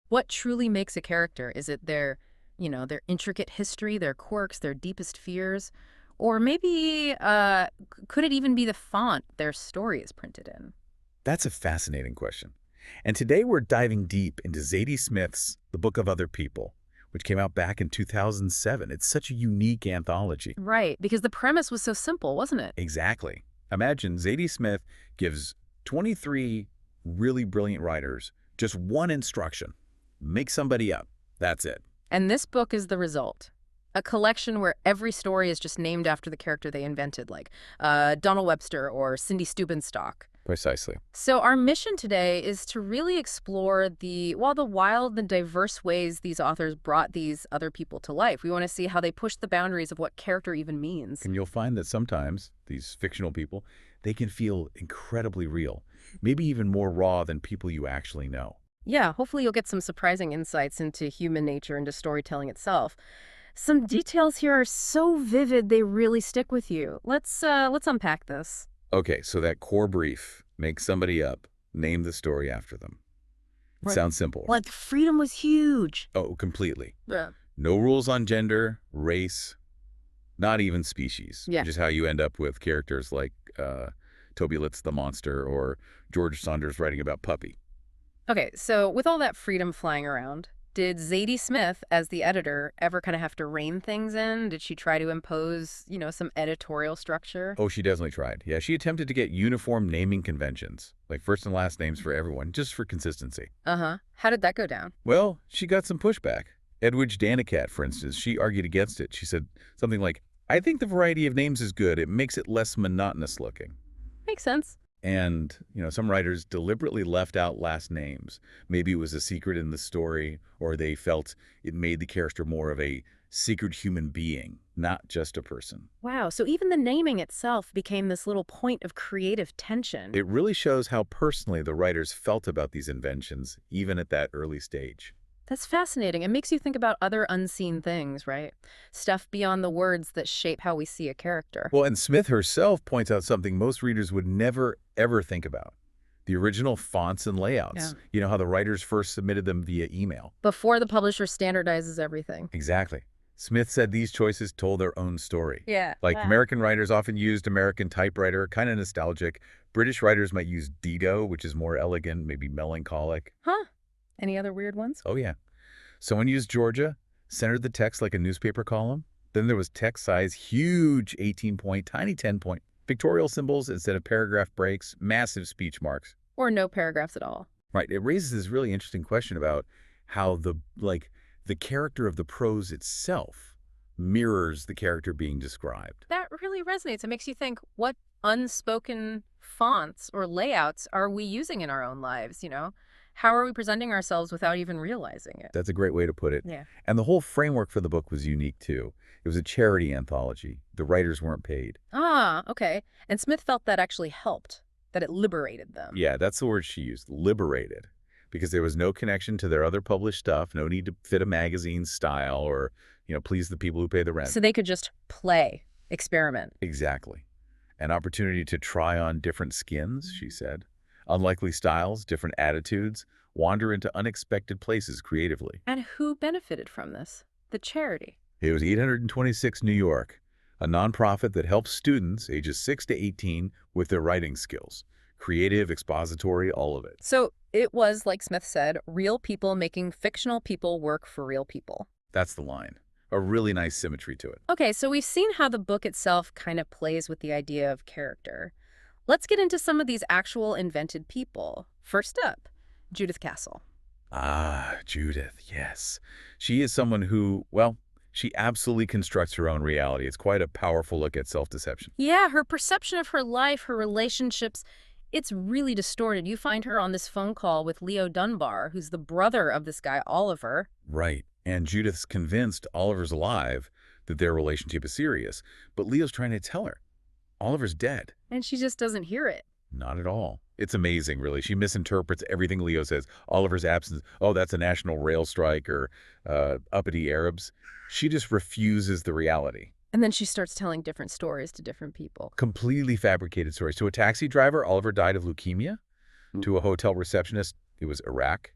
What truly makes a character? Is it their intricate history, their quirks, their deepest fears? Or maybe could it even be the font their story is printed in? That's a fascinating question. And today we're diving deep into Zadie Smith's The Book of Other People, which came out back in 2007. It's such a unique anthology. Right, because the premise was so simple, wasn't it? Exactly. Imagine Zadie Smith gives 23 really brilliant writers just one instruction. Make somebody up. That's it. And this book is the result. A collection where every story is just named after the character they invented, like Donald Webster or Cindy Stubenstock. Precisely. So our mission today is to really explore the wild and diverse ways these authors brought these other people to life. We want to see how they push the boundaries of what character even means. And you'll find that sometimes these fictional people, they can feel incredibly real, maybe even more raw than people you actually know. Yeah, hopefully you'll get some surprising insights into human nature and to storytelling itself. Some details here are so vivid they really stick with you. Let's unpack this. Okay, so that core brief, make somebody up, name the story after them. It Right. sounds simple. Like freedom was huge. Oh, completely. Yeah. No rules on gender, race, not even species. Yeah. Which is how you end up with characters like Toby Litz the Monster or George Saunders writing about Puppy. Okay, so with all that freedom flying around, did Zadie Smith, as the editor, ever kind of have to rein things in? Did she try to impose some editorial structure? Oh, she definitely tried. Yeah, she attempted to get uniform naming conventions, like first and last names for everyone, just for consistency. Uh-huh. How did that go down? Well, she got some pushback. Edwidge Danicat, for instance, she argued against it. She said something like, I think the variety of names is good. It makes it less monotonous looking. Makes sense. And, some writers deliberately left out last names. Maybe it was a secret in the story, or they felt it made the character more of a secret human being, not just a person. Wow, so even the naming itself became this little point of creative tension. It really shows how personally the writers felt about these inventions, even at that early stage. That's fascinating. It makes you think about other unseen things, right? Stuff beyond the words that shape how we see a character. Well, and Smith herself points out something most readers would never, ever think about. The original fonts and layouts. Yeah. You know how the writers first submitted them via email. Before the publisher standardizes everything. Exactly. Smith said these choices told their own story. Yeah. Like Wow. American writers often used American typewriter, kind of nostalgic. British writers might use Dido, which is more elegant, maybe melancholic. Huh? Any other weird ones? Oh, yeah. Someone used Georgia, centered the text like a newspaper column. Then there was text size, huge 18-point, tiny 10-point, pictorial symbols instead of paragraph breaks, massive speech marks. Or no paragraphs at all. Right. It raises this really interesting question about how the character of the prose itself mirrors the character being described. That really resonates. It makes you think, what unspoken fonts or layouts are we using in our own lives? How are we presenting ourselves without even realizing it? That's a great way to put it. Yeah. And the whole framework for the book was unique, too. It was a charity anthology. The writers weren't paid. Ah, okay. And Smith felt that actually helped, that it liberated them. Yeah, that's the word she used, liberated. Because there was no connection to their other published stuff, no need to fit a magazine style or, please the people who pay the rent. So they could just play, experiment. Exactly. An opportunity to try on different skins, she said. Unlikely styles, different attitudes, wander into unexpected places creatively. And who benefited from this? The charity. It was 826 New York, a nonprofit that helps students ages 6 to 18 with their writing skills. Creative, expository, all of it. So it was, like Smith said, real people making fictional people work for real people. That's the line. A really nice symmetry to it. Okay, so we've seen how the book itself kind of plays with the idea of character. Let's get into some of these actual invented people. First up, Judith Castle. Ah, Judith, yes. She is someone who, well, she absolutely constructs her own reality. It's quite a powerful look at self-deception. Yeah, her perception of her life, her relationships, it's really distorted. You find her on this phone call with Leo Dunbar, who's the brother of this guy, Oliver. Right. And Judith's convinced Oliver's alive, that their relationship is serious. But Leo's trying to tell her, Oliver's dead. And she just doesn't hear it. Not at all. It's amazing, really. She misinterprets everything Leo says. Oliver's absence, oh, that's a national rail strike or uppity Arabs. She just refuses the reality. And then she starts telling different stories to different people. Completely fabricated stories. To a taxi driver, Oliver died of leukemia. To a hotel receptionist, it was Iraq.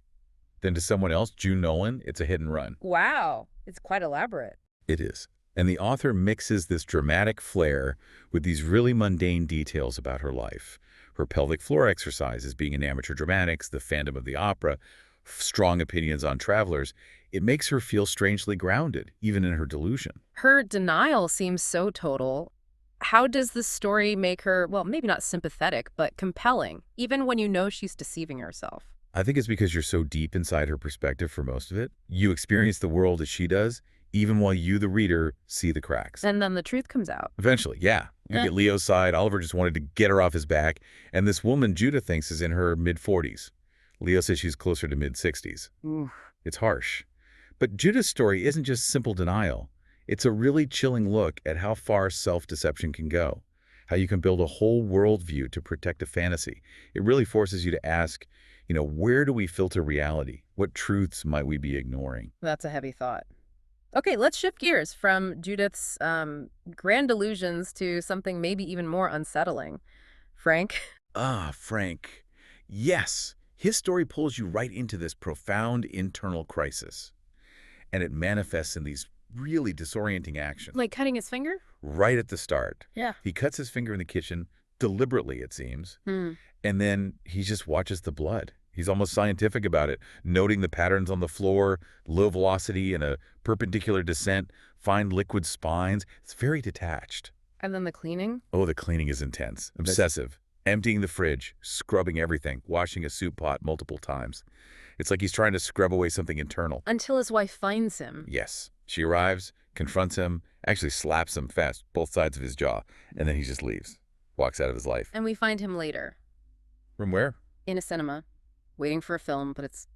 Then to someone else, June Nolan, it's a hit and run. Wow, it's quite elaborate. It is. And the author mixes this dramatic flair with these really mundane details about her life. Her pelvic floor exercises, being in amateur dramatics, the fandom of the opera, strong opinions on travelers. It makes her feel strangely grounded, even in her delusion. Her denial seems so total. How does this story make her, well, maybe not sympathetic, but compelling, even when you know she's deceiving herself? I think it's because you're so deep inside her perspective for most of it. You experience the world as she does, even while you, the reader, see the cracks. And then the truth comes out. Eventually, yeah. You get Leo's side. Oliver just wanted to get her off his back. And this woman, Judah, thinks is in her mid-40s. Leo says she's closer to mid-60s. Oof. It's harsh. But Judah's story isn't just simple denial. It's a really chilling look at how far self-deception can go, how you can build a whole worldview to protect a fantasy. It really forces you to ask, where do we filter reality? What truths might we be ignoring? That's a heavy thought. Okay, let's shift gears from Judith's grand delusions to something maybe even more unsettling. Frank? Ah, Frank. Yes, his story pulls you right into this profound internal crisis. And it manifests in these really disorienting actions. Like cutting his finger? Right at the start. Yeah. He cuts his finger in the kitchen, deliberately it seems, and then he just watches the blood. He's almost scientific about it, noting the patterns on the floor, low velocity and a perpendicular descent, fine liquid spines. It's very detached. And then the cleaning? Oh, the cleaning is intense, obsessive. Emptying the fridge, scrubbing everything, washing a soup pot multiple times. It's like he's trying to scrub away something internal. Until his wife finds him. Yes. She arrives, confronts him, actually slaps him fast, both sides of his jaw, and then he just leaves, walks out of his life. And we find him later. From where? In a cinema, waiting for a film, but it's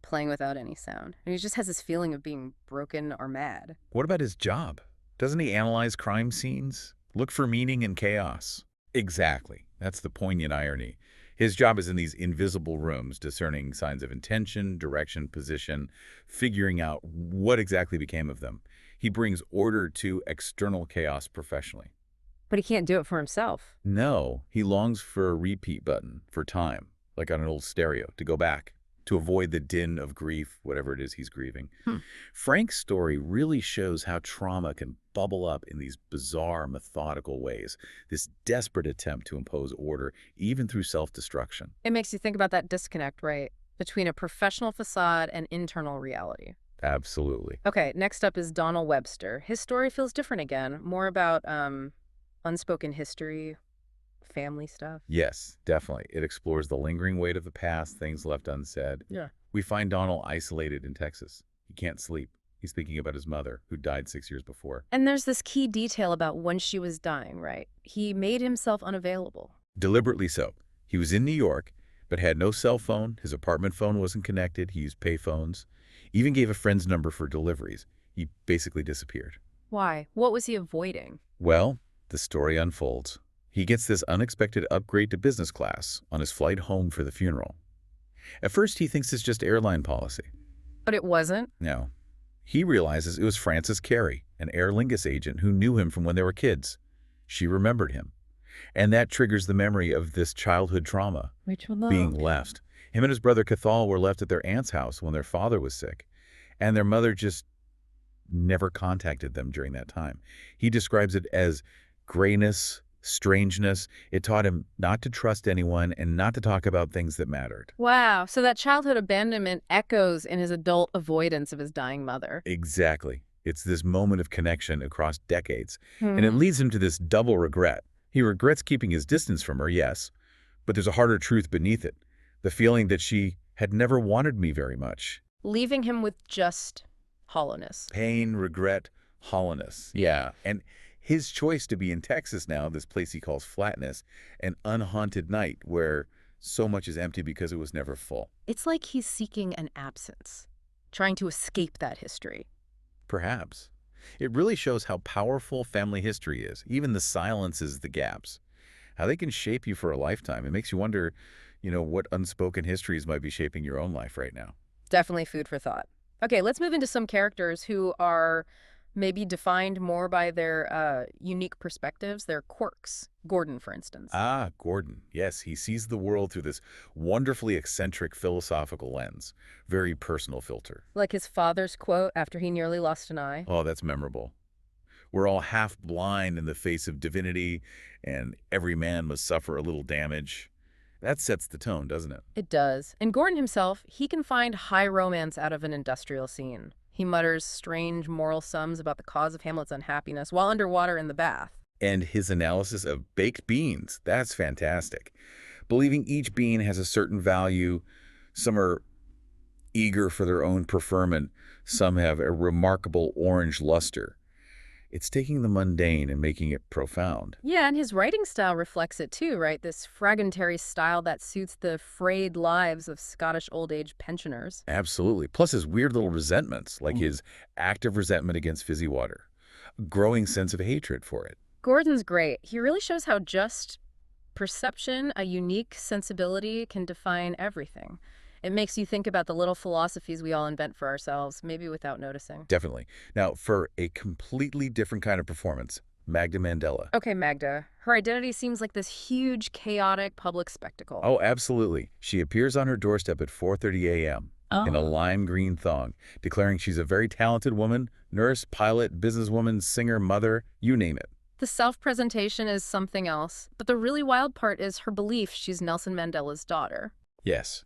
playing without any sound. And he just has this feeling of being broken or mad. What about his job? Doesn't he analyze crime scenes? Look for meaning in chaos? Exactly. That's the poignant irony. His job is in these invisible rooms, discerning signs of intention, direction, position, figuring out what exactly became of them. He brings order to external chaos professionally. But he can't do it for himself. No, he longs for a repeat button, for time, like on an old stereo, to go back, to avoid the din of grief, whatever it is he's grieving. Frank's story really shows how trauma can bubble up in these bizarre, methodical ways, this desperate attempt to impose order, even through self-destruction. It makes you think about that disconnect, right, between a professional facade and internal reality. Absolutely. Okay, next up is Donald Webster. His story feels different again, more about unspoken history, family stuff. Yes, definitely. It explores the lingering weight of the past, things left unsaid. Yeah. We find Donald isolated in Texas. He can't sleep. He's thinking about his mother, who died 6 years before. And there's this key detail about when she was dying, right? He made himself unavailable. Deliberately so. He was in New York, but had no cell phone. His apartment phone wasn't connected. He used payphones. Even gave a friend's number for deliveries. He basically disappeared. Why? What was he avoiding? Well, the story unfolds. He gets this unexpected upgrade to business class on his flight home for the funeral. At first, he thinks it's just airline policy. But it wasn't. No. He realizes it was Frances Carey, an Aer Lingus agent who knew him from when they were kids. She remembered him. And that triggers the memory of this childhood trauma, being left. Him and his brother Cathal were left at their aunt's house when their father was sick, and their mother just never contacted them during that time. He describes it as grayness, strangeness. It taught him not to trust anyone and not to talk about things that mattered. Wow. So that childhood abandonment echoes in his adult avoidance of his dying mother. Exactly. It's this moment of connection across decades, and it leads him to this double regret. He regrets keeping his distance from her, yes, but there's a harder truth beneath it, the feeling that she had never wanted me very much. Leaving him with just hollowness. Pain, regret, hollowness. Yeah, and his choice to be in Texas now, this place he calls Flatness, an unhaunted night where so much is empty because it was never full. It's like he's seeking an absence, trying to escape that history. Perhaps. It really shows how powerful family history is, even the silences, the gaps, how they can shape you for a lifetime. It makes you wonder, what unspoken histories might be shaping your own life right now. Definitely food for thought. Okay, let's move into some characters who are Maybe defined more by their unique perspectives, their quirks. Gordon, for instance. Ah, Gordon. Yes, he sees the world through this wonderfully eccentric philosophical lens. Very personal filter. Like his father's quote after he nearly lost an eye. Oh, that's memorable. We're all half blind in the face of divinity, and every man must suffer a little damage. That sets the tone, doesn't it? It does. And Gordon himself, he can find high romance out of an industrial scene. He mutters strange moral sums about the cause of Hamlet's unhappiness while underwater in the bath. And his analysis of baked beans, that's fantastic. Believing each bean has a certain value, some are eager for their own preferment, some have a remarkable orange luster. It's taking the mundane and making it profound. Yeah, and his writing style reflects it too, right? This fragmentary style that suits the frayed lives of Scottish old-age pensioners. Absolutely. Plus his weird little resentments, like his active resentment against fizzy water, a growing sense of hatred for it. Gordon's great. He really shows how just perception, a unique sensibility, can define everything. It makes you think about the little philosophies we all invent for ourselves, maybe without noticing. Definitely. Now, for a completely different kind of performance, Magda Mandela. Okay, Magda. Her identity seems like this huge, chaotic public spectacle. Oh, absolutely. She appears on her doorstep at 4:30 a.m. in a lime green thong, declaring she's a very talented woman, nurse, pilot, businesswoman, singer, mother, you name it. The self-presentation is something else, but the really wild part is her belief she's Nelson Mandela's daughter. Yes.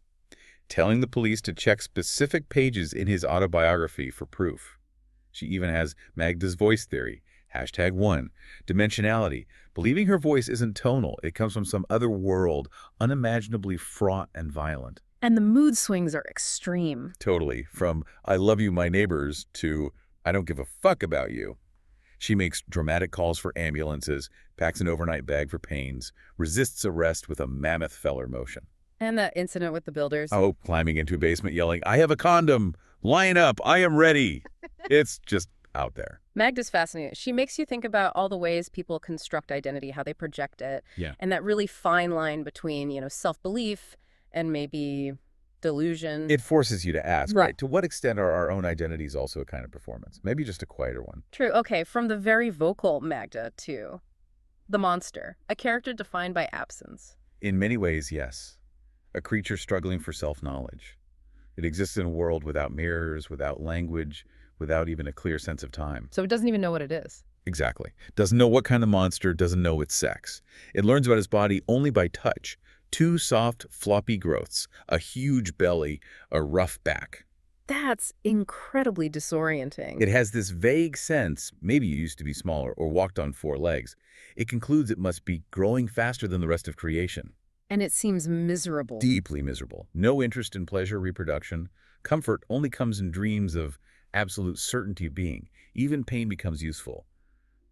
Telling the police to check specific pages in his autobiography for proof. She even has Magda's voice theory, #1, dimensionality, believing her voice isn't tonal, it comes from some other world, unimaginably fraught and violent. And the mood swings are extreme. Totally, from I love you, my neighbors, to I don't give a fuck about you. She makes dramatic calls for ambulances, packs an overnight bag for pains, resists arrest with a mammoth feller motion. And that incident with the builders. Oh, climbing into a basement yelling, I have a condom, line up, I am ready. It's just out there. Magda's fascinating. She makes you think about all the ways people construct identity, how they project it, Yeah. and that really fine line between, self-belief and maybe delusion. It forces you to ask, Right. to what extent are our own identities also a kind of performance? Maybe just a quieter one. True. Okay, from the very vocal Magda to the monster, a character defined by absence. In many ways, yes. A creature struggling for self-knowledge. It exists in a world without mirrors, without language, without even a clear sense of time. So it doesn't even know what it is. Exactly. Doesn't know what kind of monster, doesn't know its sex. It learns about its body only by touch. 2 soft, floppy growths, a huge belly, a rough back. That's incredibly disorienting. It has this vague sense, maybe you used to be smaller or walked on 4 legs. It concludes it must be growing faster than the rest of creation. And it seems miserable. Deeply miserable. No interest in pleasure, reproduction. Comfort only comes in dreams of absolute certainty of being. Even pain becomes useful.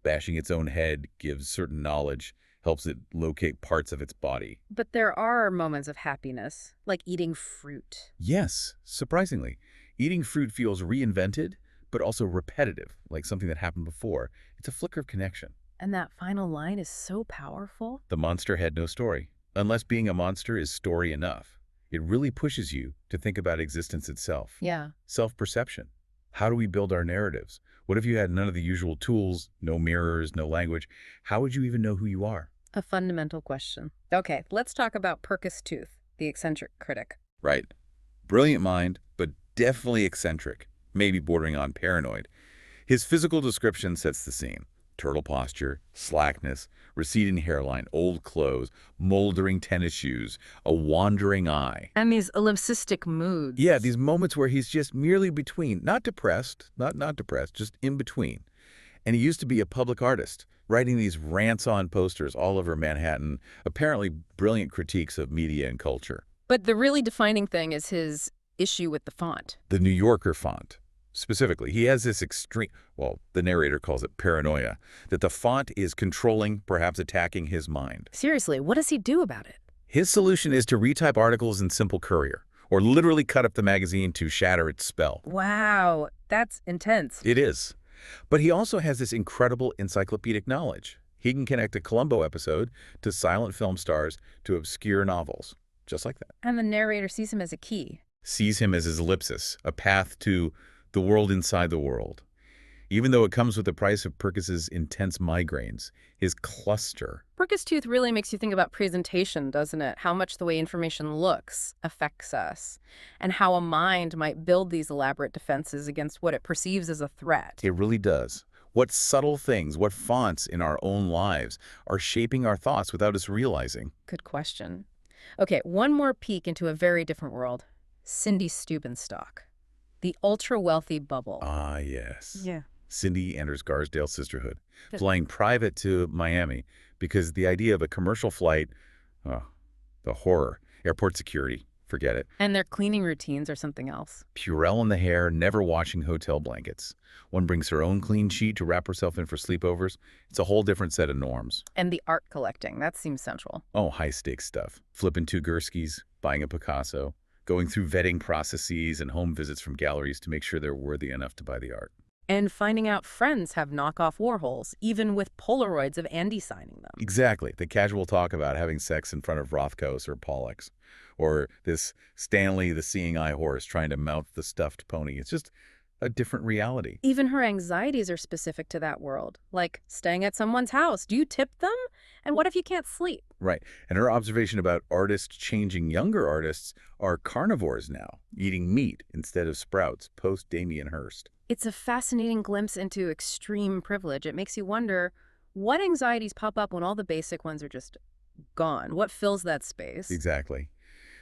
Bashing its own head gives certain knowledge, helps it locate parts of its body. But there are moments of happiness, like eating fruit. Yes, surprisingly. Eating fruit feels reinvented, but also repetitive, like something that happened before. It's a flicker of connection. And that final line is so powerful. The monster had no story. Unless being a monster is story enough. It really pushes you to think about existence itself. Yeah. Self-perception. How do we build our narratives? What if you had none of the usual tools, no mirrors, no language? How would you even know who you are? A fundamental question. Okay, let's talk about Purkis Tooth, the eccentric critic. Right. Brilliant mind, but definitely eccentric, maybe bordering on paranoid. His physical description sets the scene. Turtle posture, slackness, receding hairline, old clothes, moldering tennis shoes, a wandering eye. And these ellipsistic moods. Yeah, these moments where he's just merely between, not depressed, not depressed, just in between. And he used to be a public artist, writing these rants on posters all over Manhattan, apparently brilliant critiques of media and culture. But the really defining thing is his issue with the font. The New Yorker font. Specifically, he has this extreme, well, the narrator calls it paranoia, that the font is controlling, perhaps attacking his mind. Seriously, what does he do about it? His solution is to retype articles in simple Courier, or literally cut up the magazine to shatter its spell. Wow, that's intense. It is. But he also has this incredible encyclopedic knowledge. He can connect a Columbo episode to silent film stars to obscure novels, just like that. And the narrator sees him as a key. Sees him as his ellipsis, a path to the world inside the world. even though it comes with the price of Perkis's intense migraines, his cluster. Perkis Tooth really makes you think about presentation, doesn't it? How much the way information looks affects us, and how a mind might build these elaborate defenses against what it perceives as a threat. It really does. What subtle things, what fonts in our own lives are shaping our thoughts without us realizing? Good question. Okay, one more peek into a very different world. Cindy Steubenstock, the ultra-wealthy bubble. Ah, yes. Yeah. Cindy and her Scarsdale sisterhood, Good. flying private to Miami because the idea of a commercial flight, oh, the horror. Airport security, forget it. And their cleaning routines are something else. Purell in the hair, never washing hotel blankets. One brings her own clean sheet to wrap herself in for sleepovers. It's a whole different set of norms. And the art collecting, that seems central. Oh, high-stakes stuff. Flipping two Gurskys, buying a Picasso, going through vetting processes and home visits from galleries to make sure they're worthy enough to buy the art. And finding out friends have knockoff Warhols, even with Polaroids of Andy signing them. Exactly. The casual talk about having sex in front of Rothkos or Pollux. Or this Stanley the Seeing Eye Horse trying to mount the stuffed pony. It's just a different reality. Even her anxieties are specific to that world, like staying at someone's house. Do you tip them? And what if you can't sleep? Right. And her observation about artists changing younger artists are carnivores now, eating meat instead of sprouts, post Damien Hirst. It's a fascinating glimpse into extreme privilege. It makes you wonder what anxieties pop up when all the basic ones are just gone. What fills that space? Exactly.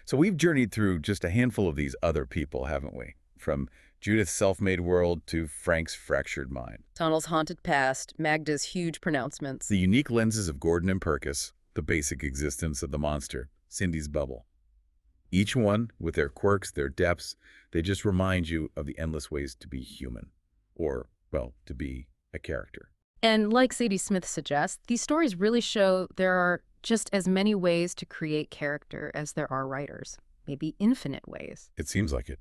So we've journeyed through just a handful of these other people, haven't we? From Judith's self-made world to Frank's fractured mind. Tunnel's haunted past, Magda's huge pronouncements. The unique lenses of Gordon and Perkis, the basic existence of the monster, Cindy's bubble. Each one, with their quirks, their depths, they just remind you of the endless ways to be human. Or, well, to be a character. And like Zadie Smith suggests, these stories really show there are just as many ways to create character as there are writers. Maybe infinite ways. It seems like it.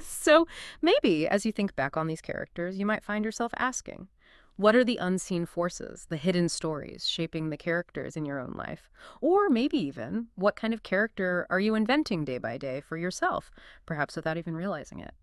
So maybe as you think back on these characters, you might find yourself asking, what are the unseen forces, the hidden stories shaping the characters in your own life? Or maybe even, what kind of character are you inventing day by day for yourself, perhaps without even realizing it?